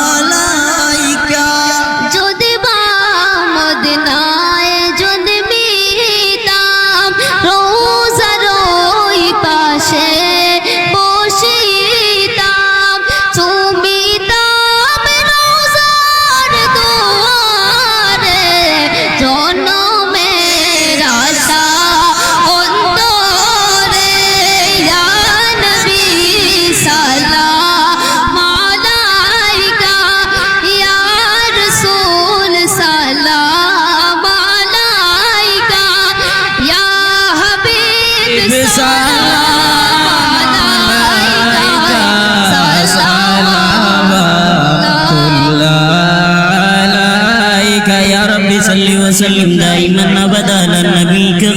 কুল্লালাইকা যদি বা মদিনায় যদি মিতাম রোজার ওই পাশে বসিতাম চুমিতাম রোজার দুয়ারে জনমের আশা অন্তরে ইয়া নবী সালাম আলাইকা ইয়া রাসূল সালাম আলাইকা ইয়া হাবিব সালাম আলাইকা সালাম কুল্লালাইকা ইয়া রব্বি সাল্লি ওয়া সাল্লিম দাইমান আবাদা আলা নবিকা